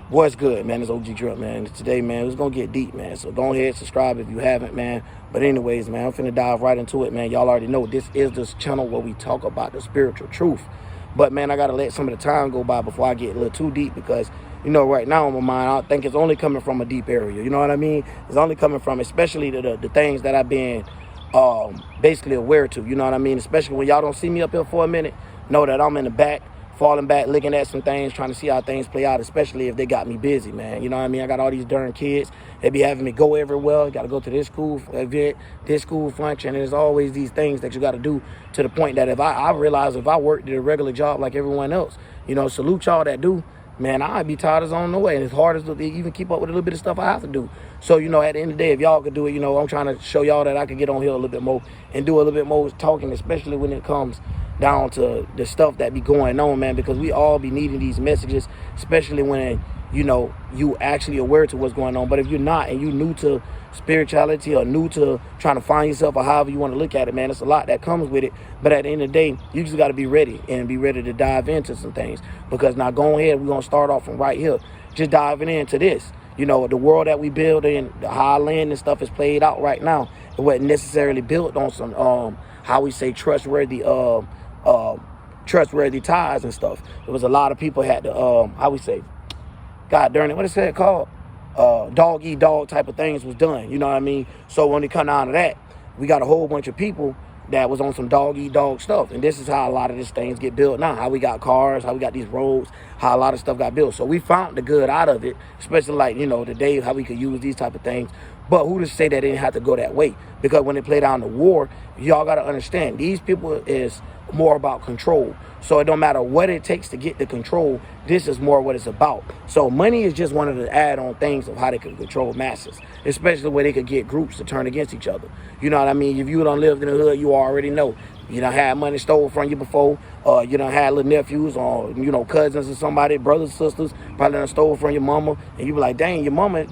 What's good, man? It's OG Drip, man. Today, man, it's gonna get deep, man. So go ahead, subscribe if you haven't, man. But anyways, man, I'm finna dive right into it, man. Y'all already know this is this channel where we talk about the spiritual truth. But man, I gotta let some of the time go by before I get a little too deep because right now in my mind, I think it's only coming from a deep area. You know what I mean? It's only coming from, especially the things that I've been basically aware to. You know what I mean? Especially when y'all don't see me up here for a minute, know that I'm in the back, falling back, looking at some things, trying to see how things play out, especially if they got me busy, man. You know what I mean? I got all these darn kids. They be having me go everywhere. Got to go to this school event, this school function. And there's always these things that you got to do to the point that if I realize if I worked at a regular job like everyone else, salute y'all that do, man, I'd be tired as on the way. And it's hard as to even keep up with a little bit of stuff I have to do. So, at the end of the day, if y'all could do it, I'm trying to show y'all that I could get on here a little bit more and do a little bit more talking, especially when it comes down to the stuff that be going on, man, because we all be needing these messages, especially when, you actually aware to what's going on. But if you're not and you new to spirituality or new to trying to find yourself or however you want to look at it, man, it's a lot that comes with it. But at the end of the day, you just got to be ready and be ready to dive into some things. Because now go ahead, we're going to start off from right here, just diving into this. The world that we build in, the high land and stuff is played out right now. It wasn't necessarily built on some, how we say, trustworthy ties and stuff. There was a lot of people had to, how we say, God darn it, what is that called? Dog eat dog type of things was done. You know what I mean? So when it come down to that, we got a whole bunch of people that was on some dog eat dog stuff. And this is how a lot of these things get built now. How we got cars, how we got these roads, how a lot of stuff got built. So we found the good out of it, especially like, today, how we could use these type of things. But who to say that it didn't have to go that way? Because when they play down the war, y'all got to understand, these people is more about control. So it don't matter what it takes to get the control. This is more what it's about. So money is just one of the add-on things of how they can control masses, especially where they could get groups to turn against each other. You know what I mean? If you done lived in the hood, you already know. You done had money stolen from you before. You done had little nephews or, cousins or somebody, brothers, sisters, probably done stole from your mama. And you be like, dang, your mama,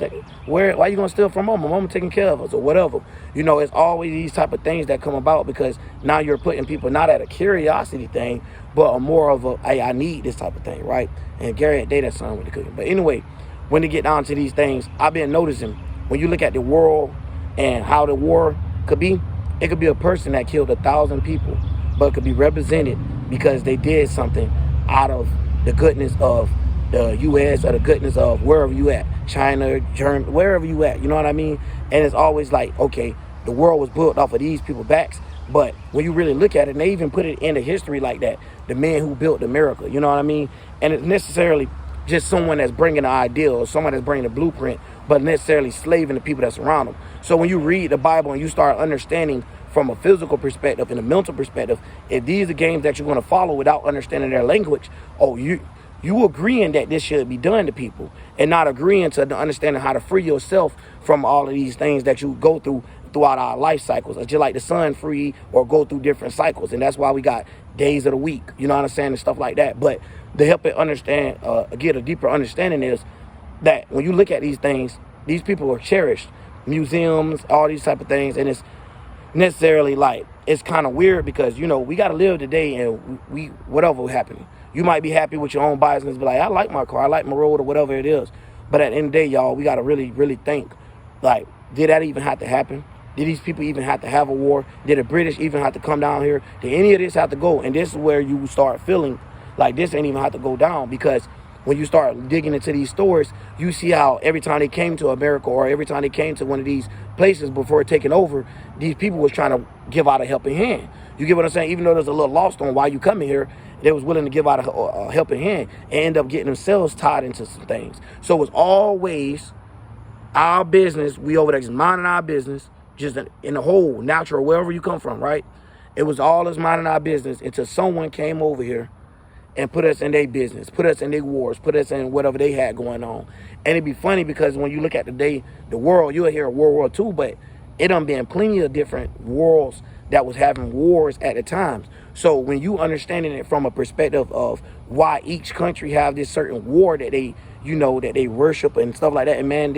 why you gonna steal from mama? Mama taking care of us or whatever. It's always these type of things that come about because now you're putting people not at a curiosity thing, but a more of a, hey, I need this type of thing, right? And Gary had dated that son with the cooking. But anyway, when they get down to these things, I've been noticing when you look at the world and how the war could be, it could be a person that killed 1,000 people, but it could be represented because they did something out of the goodness of the U.S. or the goodness of wherever you at, China, Germany, wherever you at, you know what I mean? And it's always like, okay, the world was built off of these people's backs, but when you really look at it, and they even put it into history like that, the man who built America, you know what I mean? And it's necessarily just someone that's bringing the ideal or someone that's bringing the blueprint, but necessarily slaving the people that's around them. So when you read the Bible and you start understanding from a physical perspective and a mental perspective, if these are games that you're going to follow without understanding their language, you agreeing that this should be done to people and not agreeing to understanding how to free yourself from all of these things that you go through throughout our life cycles. It's just like the sun free or go through different cycles. And that's why we got days of the week, you know what I'm saying, and stuff like that. But to help it understand, get a deeper understanding is that when you look at these things, these people are cherished. Museums, all these type of things. And it's necessarily like, it's kind of weird because, we got to live today and we whatever happening. You might be happy with your own bias and be like, I like my car, I like my road or whatever it is. But at the end of the day, y'all, we got to really, really think, like, did that even have to happen? Did these people even have to have a war? Did the British even have to come down here? Did any of this have to go? And this is where you start feeling like this ain't even have to go down, because when you start digging into these stories, you see how every time they came to America or every time they came to one of these places before taking over, these people was trying to give out a helping hand. You get what I'm saying? Even though there's a little lost on why you coming here, they was willing to give out a helping hand and end up getting themselves tied into some things. So it's always our business. We over there just minding our business, just in the whole natural, wherever you come from, right? It was all us minding our business until someone came over here and put us in their business, put us in their wars, put us in whatever they had going on. And it'd be funny because when you look at the world, you'll hear World War II, but it done been plenty of different worlds that was having wars at the times. So when you understanding it from a perspective of why each country have this certain war that they, that they worship and stuff like that, and man,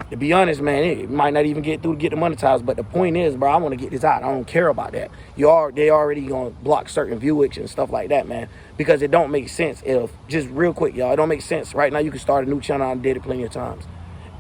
To be honest, man, it might not even get through to get the monetized. But the point is, bro, I want to get this out. I don't care about that. They already gonna block certain viewage and stuff like that, man, because it don't make sense. If just real quick, y'all, it don't make sense. Right now, you can start a new channel. I did it plenty of times,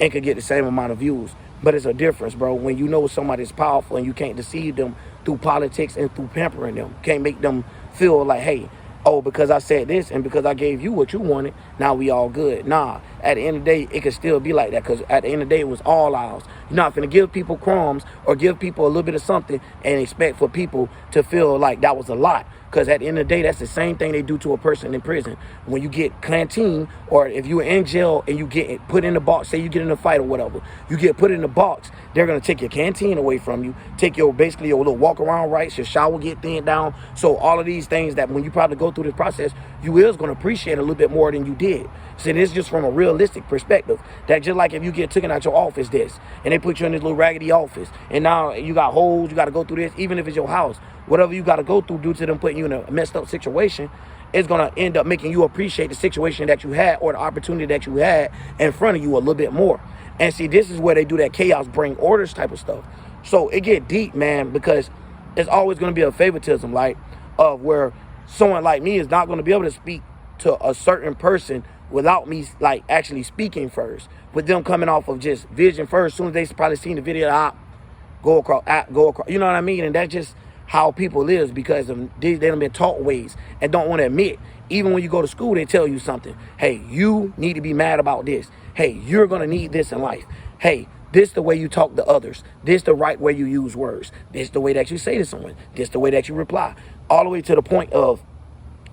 and could get the same amount of views. But it's a difference, bro. When you know somebody's powerful and you can't deceive them through politics and through pampering them, can't make them feel like, hey, oh, because I said this and because I gave you what you wanted, now we all good. Nah, at the end of the day, it could still be like that, because at the end of the day, it was all ours. You're not finna give people crumbs or give people a little bit of something and expect for people to feel like that was a lot. Because at the end of the day, that's the same thing they do to a person in prison. When you get canteen, or if you're in jail and you get put in the box, say you get in a fight or whatever, you get put in the box, they're going to take your canteen away from you, take your, basically your little walk around rights, your shower get thinned down. So all of these things that when you probably go through this process, you is going to appreciate a little bit more than you did. So this is just from a realistic perspective. That just like if you get taken out your office desk and they put you in this little raggedy office, and now you got holes, you got to go through this, even if it's your house. Whatever you got to go through due to them putting you in a messed up situation, it's going to end up making you appreciate the situation that you had or the opportunity that you had in front of you a little bit more. And see, this is where they do that chaos bring orders type of stuff. So it get deep, man, because it's always going to be a favoritism, like, of where someone like me is not going to be able to speak to a certain person without me, like, actually speaking first. With them coming off of just vision first, as soon as they probably seen the video, go across, you know what I mean? And that's just how people live, because of they done been taught ways and don't want to admit. Even when you go to school, they tell you something. Hey, you need to be mad about this. Hey, you're going to need this in life. Hey, this the way you talk to others. This the right way you use words. This the way that you say to someone. This the way that you reply. All the way to the point of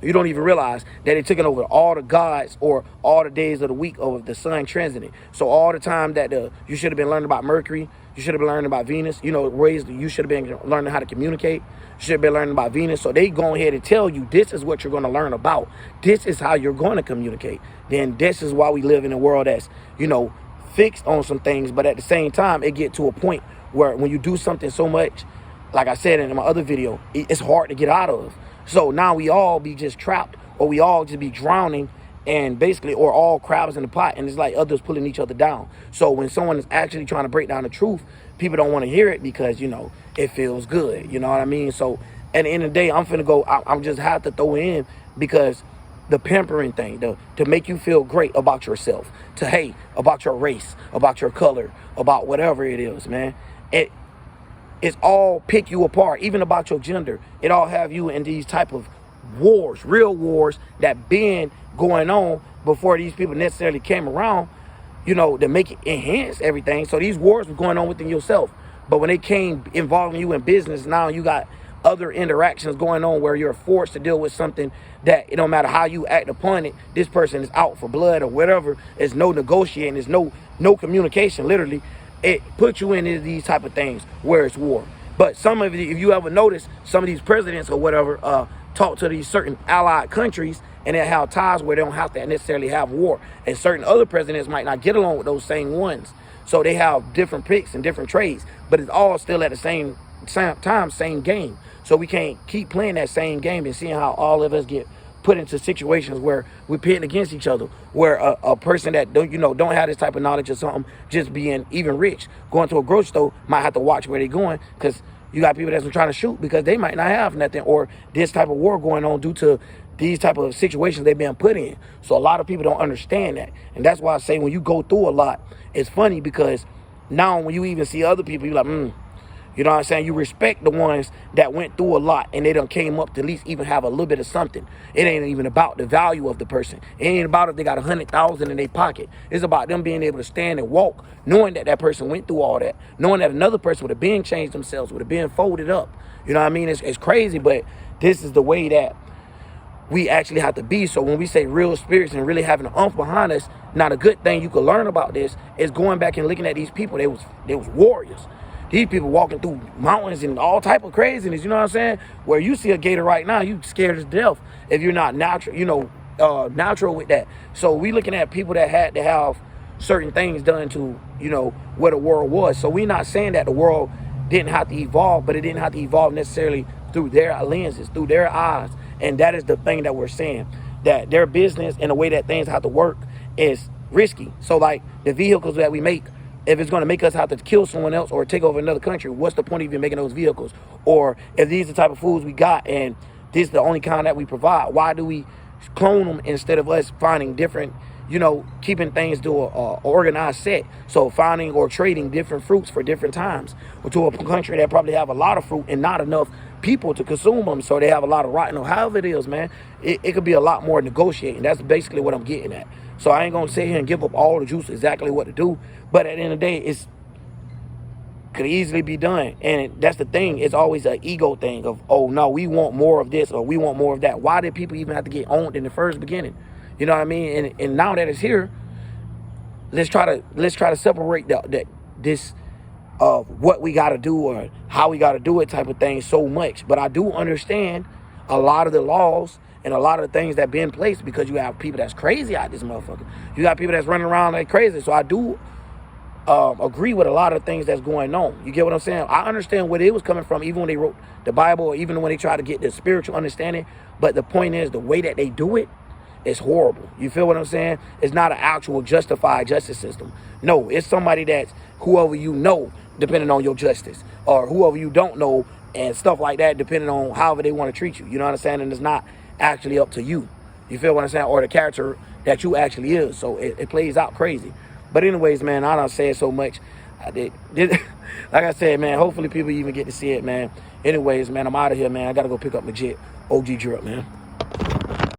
you don't even realize that they took it over all the gods or all the days of the week of the sun transiting. So all the time that you should have been learning about Mercury, you should have been learning about Venus, you know, ways that you should have been learning how to communicate. You should have been learning about Venus. So they go ahead and tell you this is what you're going to learn about. This is how you're going to communicate. Then this is why we live in a world that's, you know, fixed on some things. But at the same time, it get to a point where when you do something so much, like I said in my other video, it's hard to get out of. So now we all be just trapped, or we all just be drowning, and basically, or all crabs in the pot, and it's like others pulling each other down. So when someone is actually trying to break down the truth, people don't want to hear it because, you know, it feels good. You know what I mean? So at the end of the day, I'm finna go, I'm just have to throw it in, because the pampering thing, to make you feel great about yourself, to hate about your race, about your color, about whatever it is, man. It's all pick you apart, even about your gender. It all have you in these type of wars, real wars that been going on before these people necessarily came around, you know, to make it enhance everything. So these wars were going on within yourself. But when they came involving you in business, now you got other interactions going on where you're forced to deal with something that it don't matter how you act upon it, this person is out for blood or whatever. There's no negotiating, there's no communication, literally. It puts you into these type of things where it's war. But some of it, if you ever notice, some of these presidents or whatever talk to these certain allied countries, and they have ties where they don't have to necessarily have war. And certain other presidents might not get along with those same ones. So they have different picks and different trades, but it's all still at the same time, same game. So we can't keep playing that same game and seeing how all of us get put into situations where we're pitting against each other, where a person that don't have this type of knowledge or something, just being even rich, going to a grocery store, might have to watch where they're going, because you got people that's trying to shoot because they might not have nothing, or this type of war going on due to these type of situations they've been put in. So a lot of people don't understand that. And that's why I say when you go through a lot, it's funny, because now when you even see other people, you're like, you know what I'm saying? You respect the ones that went through a lot and they done came up to at least even have a little bit of something. It ain't even about the value of the person. It ain't about if they got 100,000 in their pocket. It's about them being able to stand and walk, knowing that that person went through all that, knowing that another person would have been changed themselves, would have been folded up. You know what I mean? It's crazy, but this is the way that we actually have to be. So when we say real spirits and really having an umph behind us, now the good thing you can learn about this is going back and looking at these people. They was warriors. These people walking through mountains and all type of craziness, you know what I'm saying? Where you see a gator right now, you scared to death if you're not natural, natural with that. So we looking at people that had to have certain things done to, where the world was. So we're not saying that the world didn't have to evolve, but it didn't have to evolve necessarily through their lenses, through their eyes. And that is the thing that we're saying, that their business and the way that things have to work is risky. So like the vehicles that we make if it's going to make us have to kill someone else or take over another country, what's the point of even making those vehicles? Or if these are the type of foods we got and this is the only kind that we provide, why do we clone them instead of us finding different, you know, keeping things to a organized set? So finding or trading different fruits for different times, or to a country that probably have a lot of fruit and not enough people to consume them, so they have a lot of rotten, or however it is, man. It could be a lot more negotiating. That's basically what I'm getting at. So I ain't gonna sit here and give up all the juice exactly what to do, but at the end of the day, it's could easily be done. And that's the thing. It's always an ego thing of, oh no, we want more of this or we want more of that. Why did people even have to get owned in the first beginning? You know what I mean? And now that it's here, let's try to separate this what we got to do or how we got to do it type of thing so much. But I do understand a lot of the laws and a lot of the things that be in place, because you have people that's crazy out this motherfucker. You got people that's running around like crazy. So I do agree with a lot of things that's going on. You get what I'm saying? I understand where it was coming from, even when they wrote the Bible, or even when they try to get the spiritual understanding. But the point is, the way that they do it is horrible. You feel what I'm saying? It's not an actual justified justice system. No, it's somebody that's whoever you know, depending on your justice, or whoever you don't know, and stuff like that, depending on however they want to treat you. You know what I'm saying? And it's not actually up to you. You feel what I'm saying? Or the character that you actually is. So it plays out crazy. But anyways, man, I done said so much. Like I said, man, hopefully people even get to see it, man. Anyways, man, I'm out of here, man. I got to go pick up my jet. OG Drip, man.